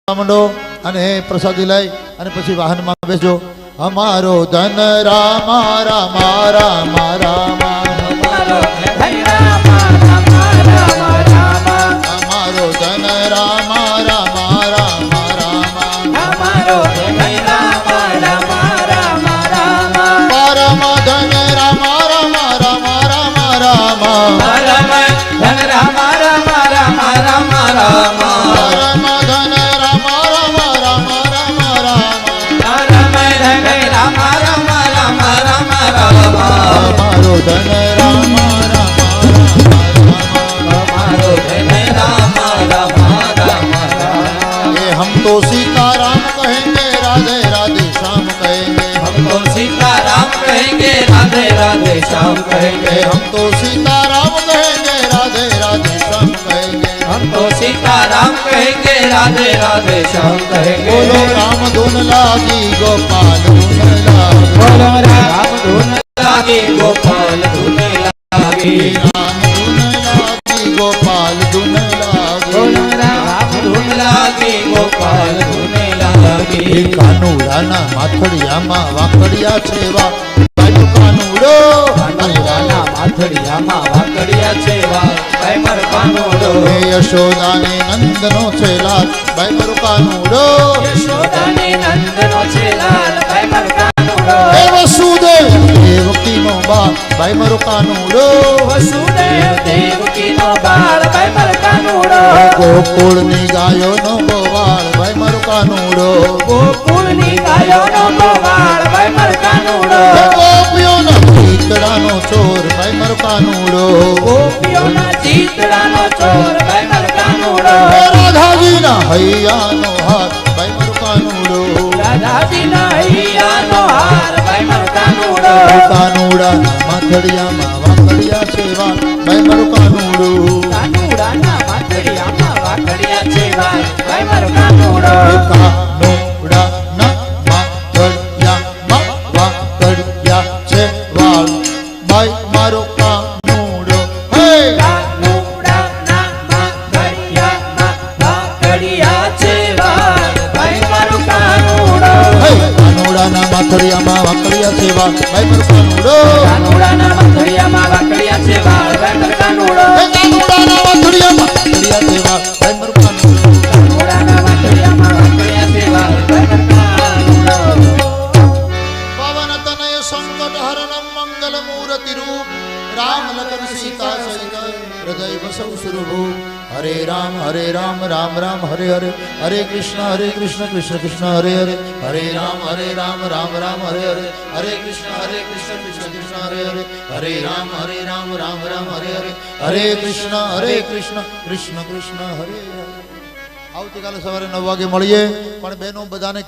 મંડો અને પ્રસાદી લઈ અને પછી વાહનમાં બેસજો. અમારો ધન રામા રામા રામા રામા, અમારો ધન રામા રામા રામા, અમારો ધન રામા રામા રામા રામા, અમારો ધન રામા રામા રામા રામા, પરમ ધન રામા રામા રામા રામા રામા, પરમ ધન રામા રામા રામા રામા રામા, પરમ ધન રામા રામા રામા રામા રામા, પરમ ધન રામા રામા રામા રામા રામા, અમારો ધન રામા રામા રામા, અમારો ધન રામા રામા રામા રામા. ये हम तो सीताराम कहेंगे, राधे राधे श्याम कहेंगे, हम तो सीताराम कहेंगे, राधे राधे श्याम कहेंगे, हम तो सीताराम कहेंगे, राधे राधे श्याम कहेंगे, हम तो सीताराम कहेंगे, राधे राधे श्याम कहेंगे. बोलो राम धुन लागी गोपाल धुन लागी, बोलो राम धुन लागी गोपाल धुन लागी, राम धुन लागी गोपाल धुन लागी, बोलो राम धुन लागी गोपाल धुन लागी. કાનુડાના માથડિયામાં વાકડિયા છેવા, ભાઈ કાનુડો કાનુડાના માથડિયામાં વાકડિયા છેવા, ભાઈ મર કાનુડો. હે યશોદાને નંદનો છે લાલ, ભાઈ મર કાનુડો, યશોદાને નંદનો છે લાલ, ભાઈ મર કાનુડો. હે વસુદેવ દેવકીનો બાળ, ભાઈ મર કાનુડો, વસુદેવ દેવકીનો બાળ, ભાઈ મર કાનુડો. ગોકુળની ગાયોનો ગોવાળ, ભાઈ મર કાનુડો, ગોકુળની ગાયોનો ગોવાળ, ભાઈ મર કાનુડો. ગોપીઓના ચીતડાનો ચોર, ભાઈ મર કાનુડો, ગોપીઓના ચીતડાનો ચોર, ભાઈ મર કાનુડો. રાધાજીના હૈયાનો હાર, ભાઈ મર કાનુડો, રાધાજીના હૈયાનો હાર, ભાઈ મર કાનુડો. કાનુડા માથડિયામાં વાકડિયા છેવા, ભાઈ મર કાનુડો, કાનુડાના માથડિયામાં વાકડિયા છેવા, ભાઈ મર કાનુડો. કાનુડાના માથડિયામાં વાકડિયા છેવા, ભાઈ મારો કાનુડો. હે કાનુડાના માથડિયામાં વાકડિયા છેવા, ભાઈ મારો કાનુડો. હે કાનુડાના માથડિયામાં વાકડિયા છેવા, ભાઈ મારો કાનુડો, કાનુડાના માથડિયામાં વાકડિયા છેવા, ભાઈ મારો કાનુડો. હે કાનુડાના માથડિયામાં વાકડિયા છેવા, ભાઈ મારો કાનુડો, કાનુડાના માથડિયામાં વાકડિયા છેવા, ભાઈ મારો કાનુડો. પવન તનય સંકટ હરણમ મંગલ મૂર્તિ રૂપ, રામ લખન સીતા સહિત હૃદય વસૌ સુરભૂપ. હરે રામ રામ રામ હરે હરે, હરે કૃષ્ણ કૃષ્ણ કૃષ્ણ હરે હરે, હરે રામ રામ રામ હરે હરે, હરે કૃષ્ણ કૃષ્ણ કૃષ્ણ હરે હરે, હરે રામ રામ હરે હરે, હરે કૃષ્ણ કૃષ્ણ કૃષ્ણ હરે હરે. આવતીકાલે સવારે 9 વાગે મળીએ. પણ બહેનો બધાને